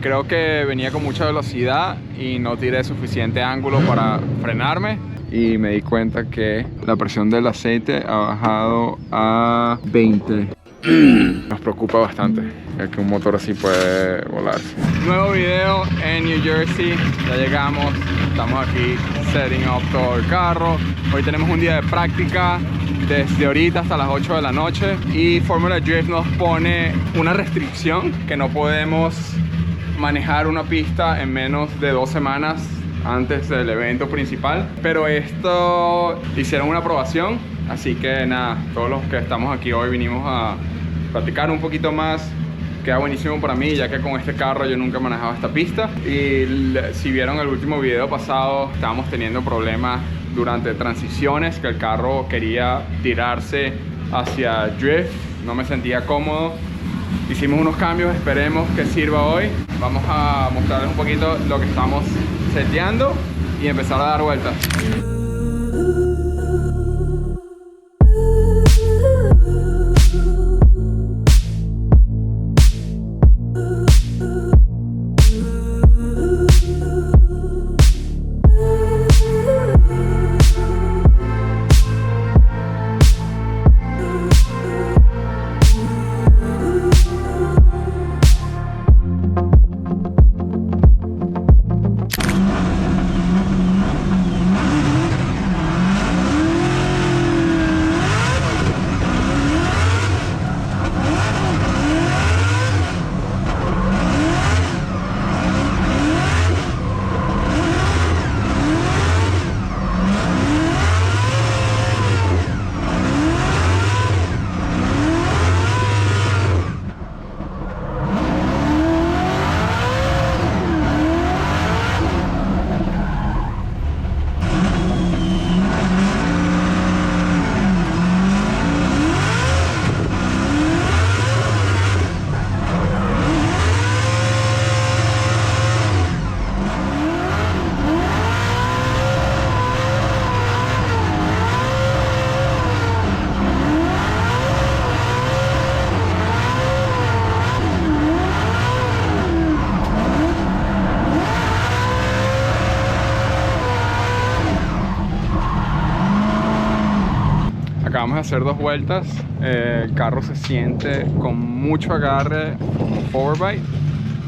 Creo que venía con mucha velocidad y no tiré suficiente ángulo para frenarme. Y me di cuenta que la presión del aceite ha bajado a 20. Nos preocupa bastante, ya que un motor así puede volarse. Nuevo video en New Jersey, ya llegamos, estamos aquí setting up todo el carro. Hoy tenemos un día de práctica desde ahorita hasta las 8 de la noche y Formula Drift nos pone una restricción que no podemos manejar una pista en menos de 2 semanas antes del evento principal, pero esto hicieron una aprobación, así que nada, todos los que estamos aquí hoy vinimos a practicar un poquito más. Queda buenísimo para mí, ya que con este carro yo nunca manejaba esta pista. Y si vieron el último video pasado, estábamos teniendo problemas durante transiciones, que el carro quería tirarse hacia drift, no me sentía cómodo. Hicimos unos cambios, esperemos que sirva hoy. Vamos a mostrarles un poquito lo que estamos seteando y empezar a dar vueltas. Acabamos de hacer 2 vueltas, el carro se siente con mucho agarre como forward bite,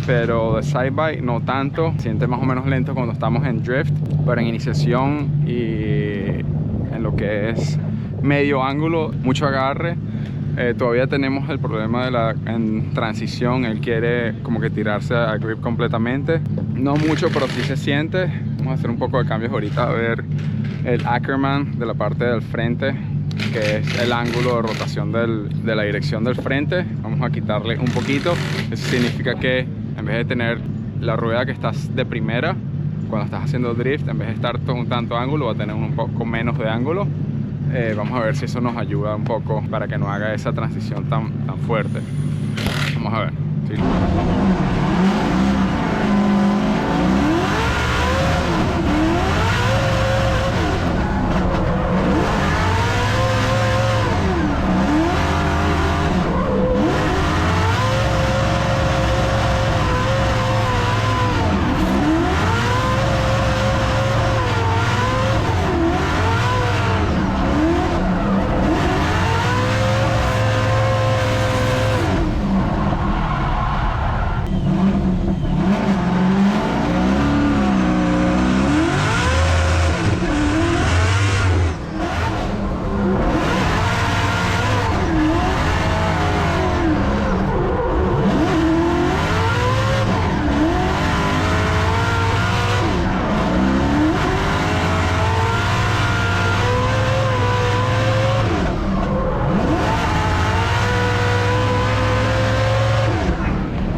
pero de side bite no tanto, se siente más o menos lento cuando estamos en drift, pero en iniciación y en lo que es medio ángulo, mucho agarre. Todavía tenemos el problema de en transición, él quiere como que tirarse a grip completamente, no mucho pero sí se siente. Vamos a hacer un poco de cambios ahorita, a ver el Ackerman de la parte del frente, que es el ángulo de rotación de la dirección del frente. Vamos a quitarle un poquito. Eso significa que en vez de tener la rueda que estás de primera cuando estás haciendo drift, en vez de estar con tanto ángulo, va a tener un poco menos de ángulo. Vamos a ver si eso nos ayuda un poco para que no haga esa transición tan fuerte. Vamos a ver. Sí.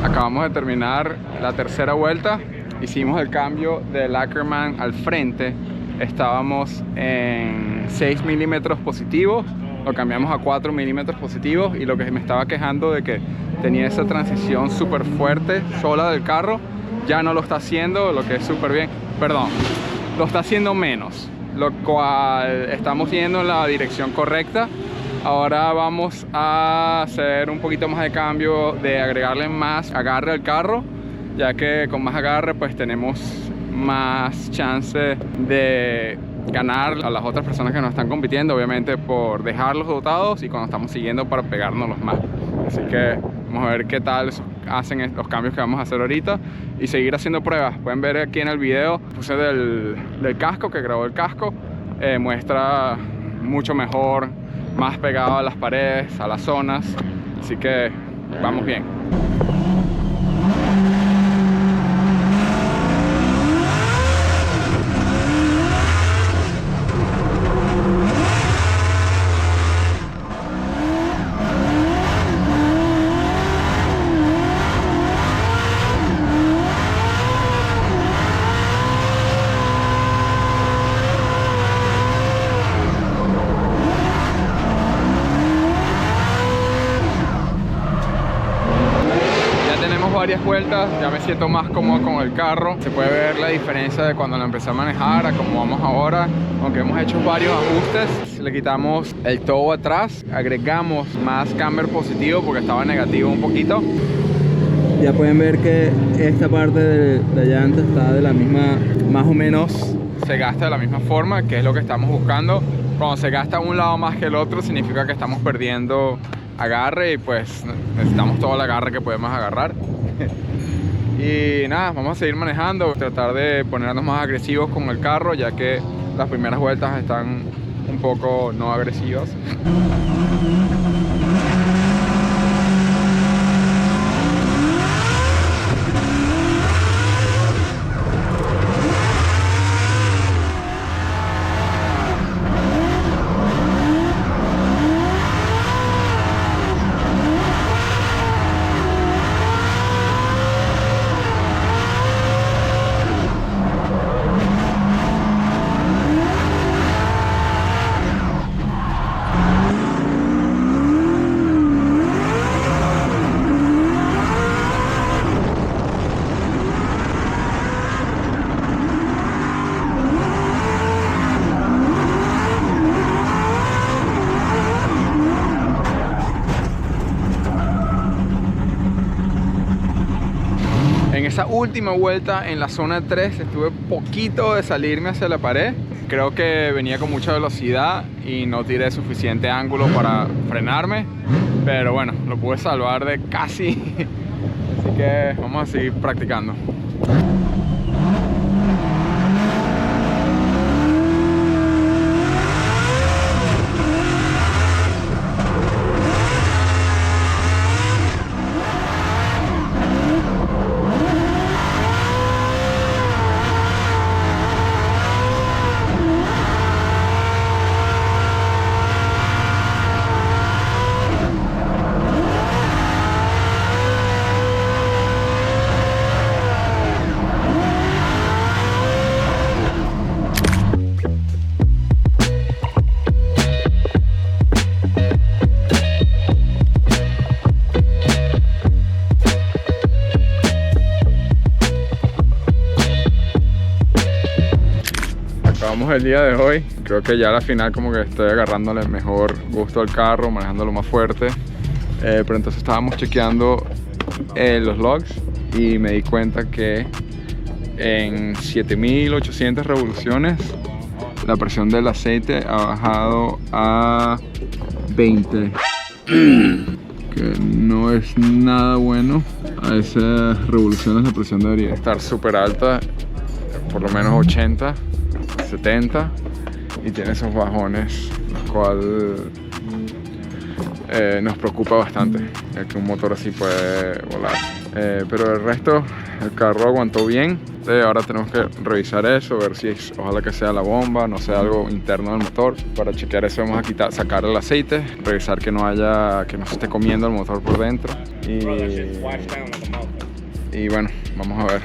Acabamos de terminar la tercera vuelta, hicimos el cambio del Ackerman al frente, estábamos en 6 milímetros positivos, lo cambiamos a 4 milímetros positivos y lo que me estaba quejando de que tenía esa transición súper fuerte sola del carro, ya no lo está haciendo, lo que es súper bien, perdón, lo está haciendo menos, lo cual estamos yendo en la dirección correcta. Ahora vamos a hacer un poquito más de cambio, de agregarle más agarre al carro ya que con más agarre pues tenemos más chance de ganar a las otras personas que nos están compitiendo, obviamente por dejarlos dotados y cuando estamos siguiendo para pegárnoslos más. Así que vamos a ver qué tal hacen los cambios que vamos a hacer ahorita y seguir haciendo pruebas. Pueden ver aquí en el video, puse del casco, que grabó el casco, muestra mucho mejor, más pegado a las paredes, a las zonas, así que vamos bien. Varias vueltas, ya me siento más cómodo con el carro. Se puede ver la diferencia de cuando lo empecé a manejar a como vamos ahora, aunque hemos hecho varios ajustes. Le quitamos el tow atrás, agregamos más camber positivo porque estaba negativo un poquito. Ya pueden ver que esta parte de la llanta está de la misma, más o menos se gasta de la misma forma, que es lo que estamos buscando. Cuando se gasta un lado más que el otro significa que estamos perdiendo agarre y pues necesitamos todo el agarre que podemos agarrar. Y nada, vamos a seguir manejando, tratar de ponernos más agresivos con el carro, ya que las primeras vueltas están un poco no agresivas. En esa última vuelta en la zona 3 estuve poquito de salirme hacia la pared. Creo que venía con mucha velocidad y no tiré suficiente ángulo para frenarme, pero bueno, lo pude salvar de casi. Así que vamos a seguir practicando. Acabamos el día de hoy, creo que ya a la final como que estoy agarrándole mejor gusto al carro, manejándolo más fuerte, pero entonces estábamos chequeando los logs y me di cuenta que en 7800 revoluciones la presión del aceite ha bajado a 20, que no es nada bueno. A esas revoluciones la presión debería estar súper alta, por lo menos 80, 70, y tiene esos bajones, lo cual nos preocupa bastante, ya que un motor así puede volar. Pero el resto, el carro aguantó bien. Ahora tenemos que revisar eso, ver si ojalá que sea la bomba, no sea algo interno del motor. Para chequear eso vamos a sacar el aceite, revisar que no se esté comiendo el motor por dentro. Y bueno, vamos a ver.